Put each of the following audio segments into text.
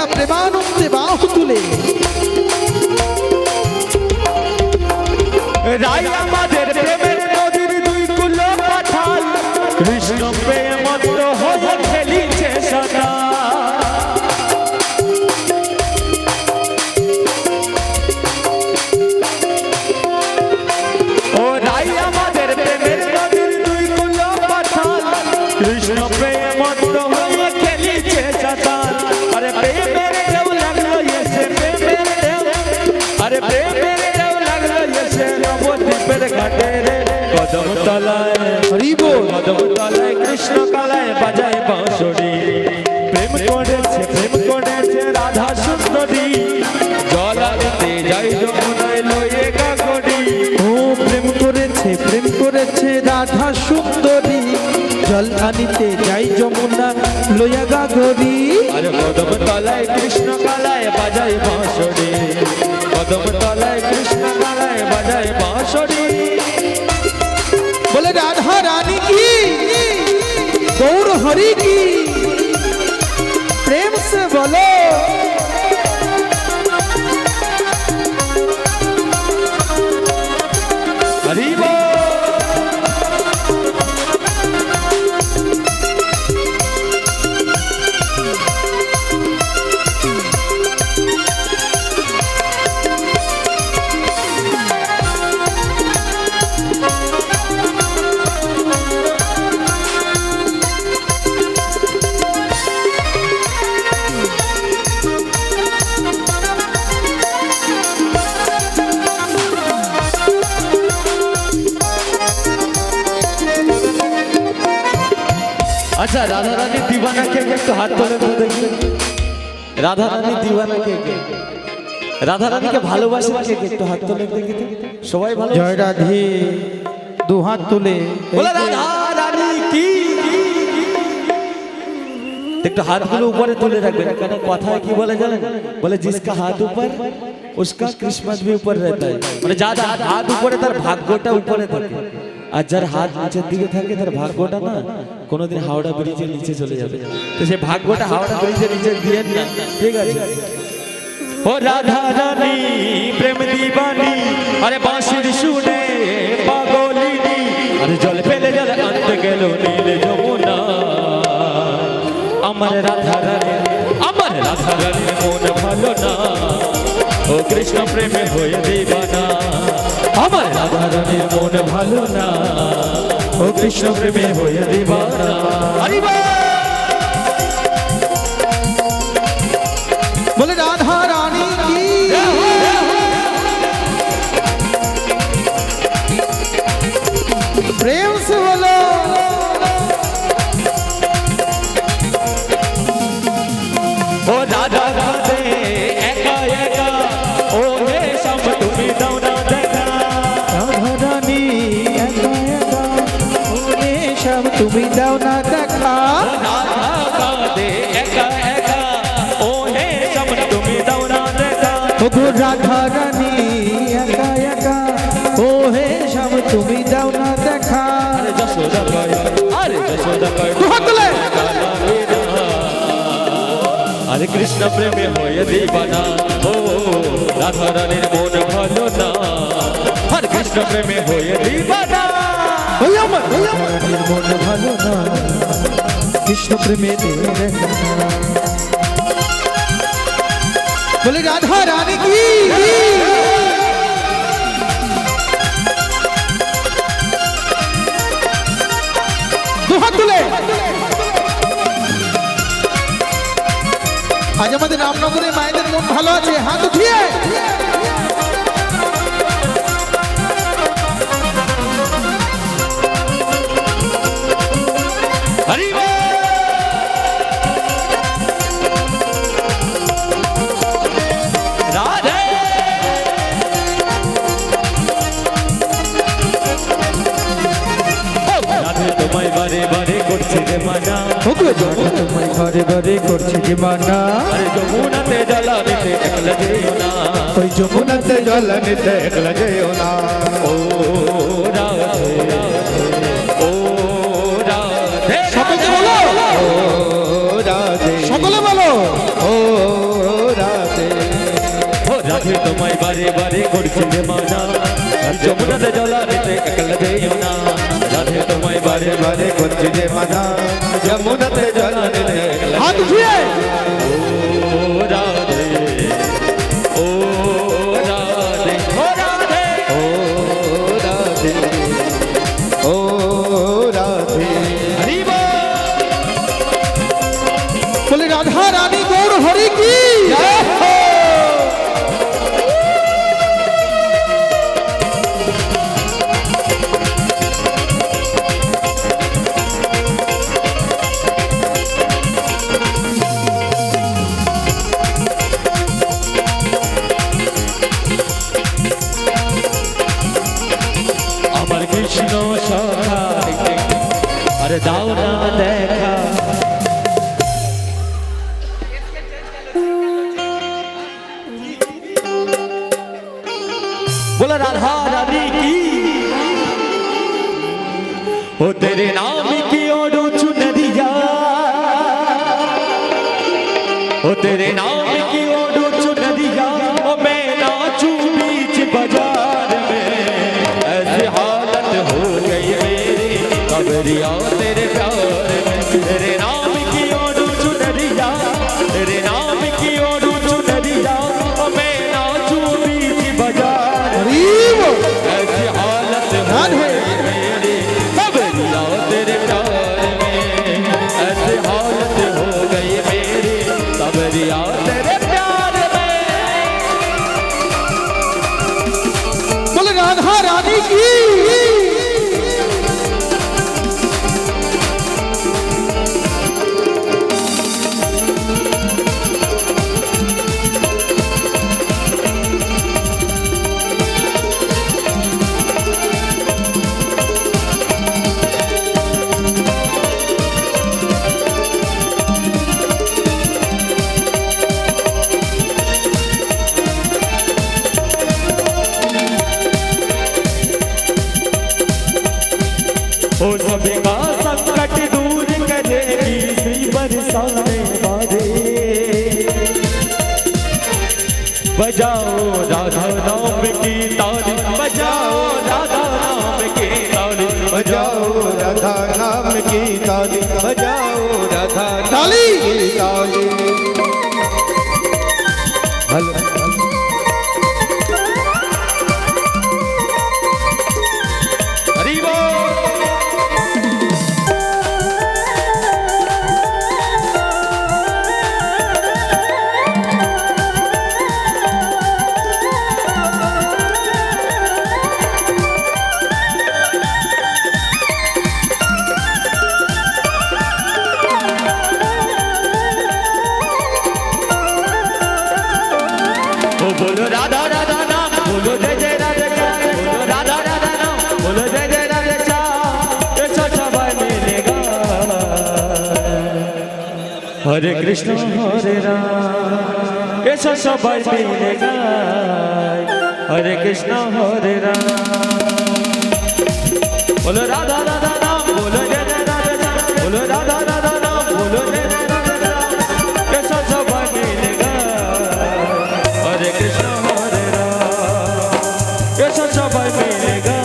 ভাইরা প্রেমানন্দে বাহু তুলে রাই আমাদের প্রেমের নদীর দুই কুলো পাঠাল কৃষ্ণ প্রেম মত্ত হয়ে খেলিছে সদা ও রাই আমাদের প্রেমের নদীর দুই কুলো পাঠাল কৃষ্ণ প্রেম মত্ত হয়ে খেলিছে সদা আরে প্রেমের ঢেউ লাগলো এসে প্রেমের ঢেউ আরে প্রেমের ঢেউ লাগলো এসে নবদ্বীপের ঘাটে রে কদম তলায় হরি বল কদম তলায় কৃষ্ণ কালায় বাজায় বাঁশরি প্রেম করেছে রাধা সুন্দরী জল আনতে যাই যমুনায় লয়ে কাকড়ি ও প্রেম করেছে রাধা সুন্দরী জল আনিতে যাই যমুনা লইয়া গাগরি আরে কদম তলায় কৃষ্ণ কালায় বাজায় বাঁশরি কদম তলায় কৃষ্ণ কালায় বাজায় বাঁশরি বলে রাধা রানী की गौर हरि की प्रेम से बोलो हरि बोल अच्छा राधा रानी दीवाना के एक तो हाथ তোলে তো দেখি রাধা রানী दीवाना के রাধা রানীকে ভালোবাসে কে একটু হাত তোলে দেখি তো সবাই ভালো जय राधे दो हाथ तुले বলে রাধা রানী কি একটু হাতগুলো উপরে তুলে রাখবেন কারণ কথায় কি বলে জানেন বলে जिसका हाथ ऊपर उसका किस्मत भी ऊपर रहता है মানে যার হাত উপরে তার ভাগ্যটা উপরে থাকে আর যার হাত নিচের দিকে থাকে তার ভাগ্যটা না কোনোদিন হাওড়া ব্রিজের নিচে চলে যাবে তো সেই ভাগ্যটা হাওড়া ব্রিজের নিচে দিয়েন না ঠিক আছে ও রাধা রানী প্রেম দিবানি আরে বাঁশির শুনে পাগলিনী আরে জল ফেলে জল আনতে গেল নীল যমুনা আমার রাধা রানী মন ভালো না ও কৃষ্ণ প্রেমে হয়ে দিবানা আমার রাধা রানীর মন ভালো না ও কৃষ্ণ প্রেমে হয়ে দিবানা হরি বল बोले राधा रानी की प्रेम से बोलो ও দাদা রাধে একা একা ও হে সব তুমি দাও না দেখা राधा रानी एका एका ओरे सब তুমি দাও না দেখা রাধা রাধে একা একা ও হে সব তুমি দাও না দেখা ও গো রাধা রানী একা একা ও হে সব তুমি দাও না দেখা আরে যশোদা কয় আরে যশোদা কয় দুহাতলে আরে কৃষ্ণ প্রেমে হয়ে দিবানা ও রাধা রানীর মন ভালো না আর কৃষ্ণ প্রেমে হয়ে দিবানা ওই আমার রানীর মন ভালো না কৃষ্ণ প্রেমে দেখা বলে রাধা রানী কি দুহাত তুলে আজ আমাদের রামনগরে মায়েদের মন ভালো আছে হাত উঠিয়ে হরি বল রাধে রাধে তোমায় বারে বারে করছে যে মানা ওগো রাধা তোমায় ঘরে ঘরে করছে যে মানা আরে যমুনাতে জল নিতে একলা যেও না ওই যমুনাতে জল নিতে একলা যেও না ও রাধে ও রাধে সকলে বলো ও রাধে সকলে বলো ও রাধে তোমায় বারে বারে করছি রে মানা যমুনাতে জল আনতে একলা যেও না রাধে তোমায় বারে বারে করছি যে মানা যমুনাতে জল আনতে একলা হাত উঠিয়ে ও রাধে ও রাধে ও রাধে ও রাধে ও রাধে হরি বল। বলে রাধা রানী গৌর হরি কি আমার কৃষ্ণ সখা আরে দাও না দেখা बोला राधा रानी की ओ तेरे नाम की ओर चुनरिया ओ तेरे नाम की ओर चुनरिया ओ मैं नाचू बीच बाजार में ऐसी हालत हो गई मेरी कबरिया तेरे प्यार में तेरे नाम की ओर चुनरिया तेरे नाम की ओर चुनरिया ओ मैं नाचू बीच बाजार হরি বল। ऐसी हालत हो गई मेरी कबरिया तेरे प्यार में ऐसी हालत हो गई मेरी कबरिया तेरे प्यार में বলে রাধা রানী কি ओ सभी का संकट दूर करेगी श्री बरसाने वाले बजाओ राधा नाम की ताली बजाओ राधा नाम की ताली बजाओ राधा नाम की ताली बजाओ राधा नाम ताली। की ताली हल हरि बोल। ओ बोलो राधा राधा नाम बोलो जय जय राधे श्याम बोलो राधा राधा नाम बोलो जय जय राधे श्याम ये सब मिलेगा हरे कृष्ण हरे राम ये सब मिलेगा हरे कृष्ण हरे राम बोलो राधा राधा नाम बोलो जय जय राधे श्याम बोलो राधा राधा नाम बोलो जय जय राधे श्याम ये सब मिलेगा हरे कृष्ण हरे राम ये सब मिलेगा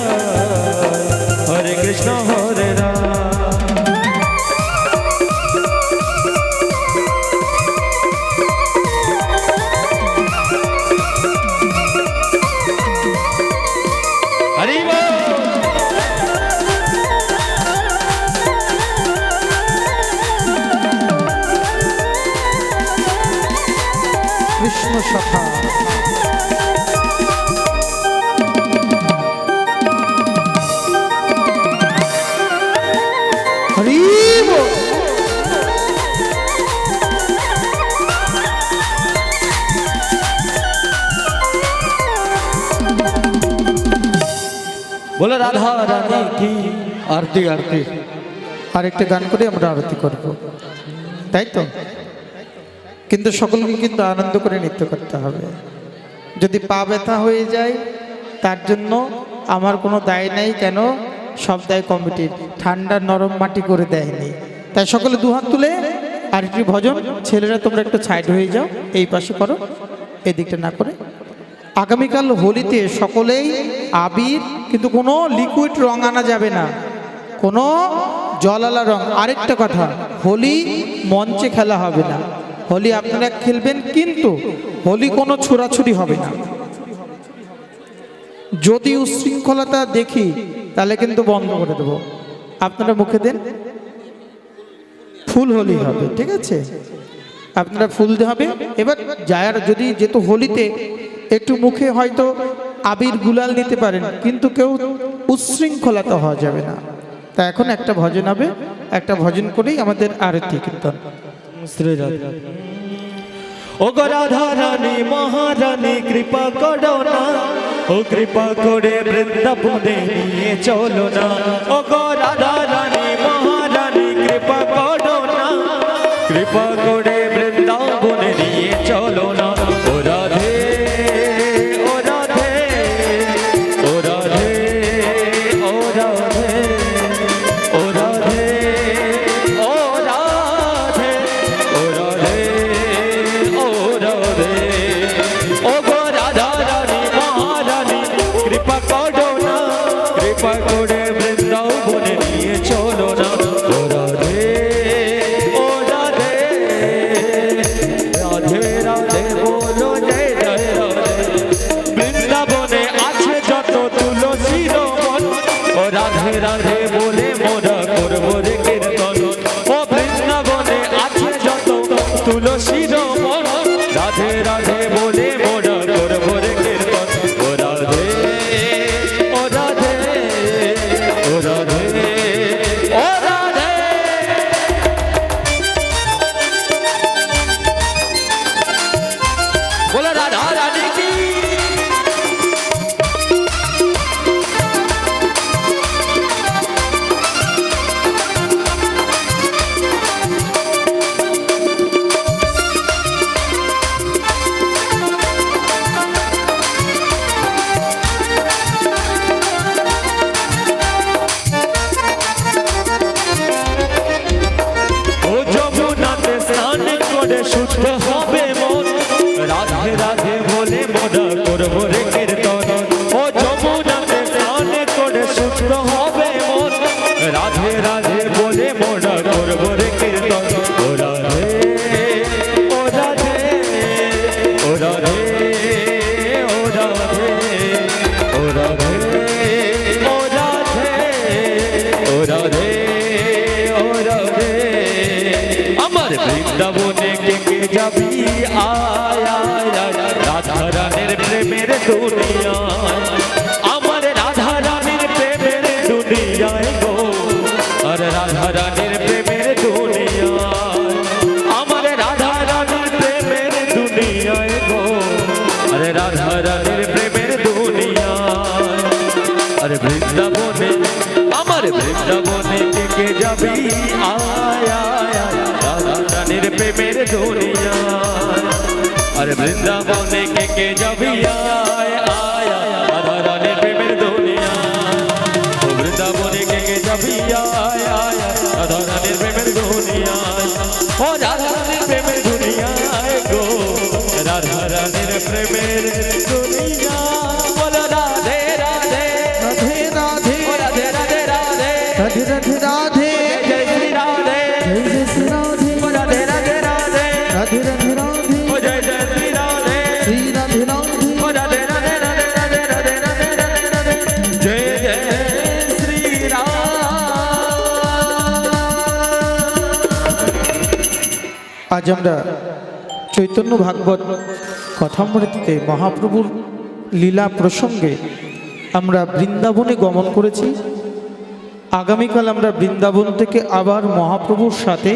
हरे कृष्ण हरे राम हरि बोल। কৃষ্ণ সখা হরি বল। बोलो राधा रानी की আরতি আরতি আরেকটা গান করে আমরা আরতি করব তাই তো কিন্তু সকলকে কিন্তু আনন্দ করে নৃত্য করতে হবে যদি পা ব্যথা হয়ে যায় তার জন্য আমার কোনো দায় নাই কেন সব দায় কমিটির ঠান্ডা নরম মাটি করে দেয়নি তাই সকলে দুহাত তুলে আরেকটি ভজন ছেলেরা তোমরা একটু সাইড হয়ে যাও এই পাশে করো এই দিকটা না করে আগামীকাল হোলিতে সকলেই আবির, কিন্তু কোনো লিকুইড রং আনা যাবে না, কোনো জলালা রং। আরেকটা কথা, হোলি মঞ্চে খেলা হবে না, হোলি আপনারা খেলবেন, কিন্তু হোলি কোনো ছোড়াছুরি হবে না। যদি উশৃঙ্খলতা দেখি তাহলে কিন্তু বন্ধ করে দেবো। আপনারা মুখে দেন, ফুল হোলি হবে, ঠিক আছে? আপনারা ফুল দিয়ে হবে। এবার যার যদি, যেহেতু হোলিতে একটু মুখে হয়তো আবির গুলাল নিতে পারেন, কিন্তু কেউ উশৃঙ্খলতা হওয়া যাবে না। তা এখন একটা ভজন হবে, একটা ভজন করেই আমাদের আরতি কীর্তন। ও গো রাধা রানী মহারানী কৃপা করো না, ও কৃপা করে বৃন্দাবনে নিয়ে চলো না। ও গো রাধা রানী মহারানী কৃপা করো না, কৃপা করে বৃন্দাবনে নিয়ে চলো না। ও রাধে ও রাধে ও রাধে ও রাধে ও রাধে ও রাধে ও রাধে ও রাধে। ও গো রাধা রানী মহারানী কৃপা করো না, কৃপা করে বৃন্দাবনে নিয়ে চলো না। ও রাধে ও রাধে রাধে রাধে বলো জয় জয় রাধে। বৃন্দাবনে আছে যত তুলসীর বন, ও রাধে রাধে বলে মোরা করবো রে কীর্তন। ও বৃন্দাবনে আছে যত তুলসীর বন, রাধে রাধে বলে মোরা করবো রে কীর্তন। ও রাধে ও রাধে ও রাধে ও রাধে। বলো রাধা রানী কি। ও যমুনাতে স্নান করে শুদ্ধ হবে মন, রাধে রাধে বলে মোরা করবো রে কীর্তন। ও যমুনাতে স্নান করে শুদ্ধ হবে মন, রাধে রাধে বলে মোরা করবো রে কীর্তন। ও রাধে ও রাধে ও রাধে ও রাধে ও রাধে ও রাধে ও রাধে ও রাধে। আমার বৃন্দাবনে কে যাবি আয় আয় আয়, রাধা রানীর প্রেমের দুনিয়ায়। আমার রাধা রানীর প্রেমের দুনিয়ায় গো, আর রাধা রানীর প্রেমের দুনিয়ায়। আমার রাধা রানীর প্রেমের দুনিয়ায় গো, আরে রাধা রানীর প্রেমের দুনিয়ায়। আরে বৃন্দাবনে, আমার বৃন্দাবনে কে যাবি আয় আয় আয়, রাধা রানীর প্রেমের দুনিয়ায়। আরে বৃন্দাবনে কে যাবি আয় আয় আয়, রাধা রানীর প্রেমের দুনিয়ায়। ও বৃন্দাবনে কে যাবি আয় আয় আয়, রাধা রানীর প্রেমের দুনিয়ায়। ও রাধা রানীর প্রেমের দুনিয়ায় গো, রাধা রানীর প্রেমের দুনিয়ায়। বলো রাধে রাধে রাধে রাধে ও রাধে রাধে রাধে রাধে রাধে রাধে জয় শ্রী রাধে। জয় জয় শ্রী রাধে ও রাধে রাধে রাধে রাধে রাধে রাধে ও জয় জয় শ্রী রাধে। শ্রী রাধে রাধে ও রাধে রাধে রাধে রাধে রাধে রাধে রাধে রাধে জয় জয় শ্রী রাম। আজ আমরা চৈতন্য ভাগবত কথামৃতিতে মহাপ্রভুর লীলা প্রসঙ্গে আমরা বৃন্দাবনে গমন করেছি। আগামীকাল আমরা বৃন্দাবন থেকে আবার মহাপ্রভুর সাথে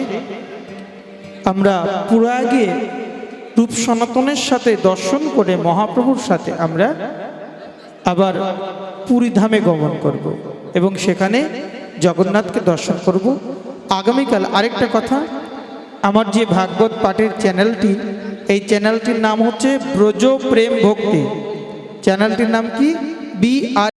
আমরা পুরাগে রূপ সনাতনের সাথে দর্শন করে মহাপ্রভুর সাথে আমরা আবার পুরী ধামে গমন করব এবং সেখানে জগন্নাথকে দর্শন করব। আগামীকাল আরেকটা কথা, আমার যে ভাগবত পাঠের চ্যানেলটি, এই চ্যানেলটির নাম হচ্ছে ব্রজ প্রেম ভক্তি। চ্যানেলটির নাম কি? BR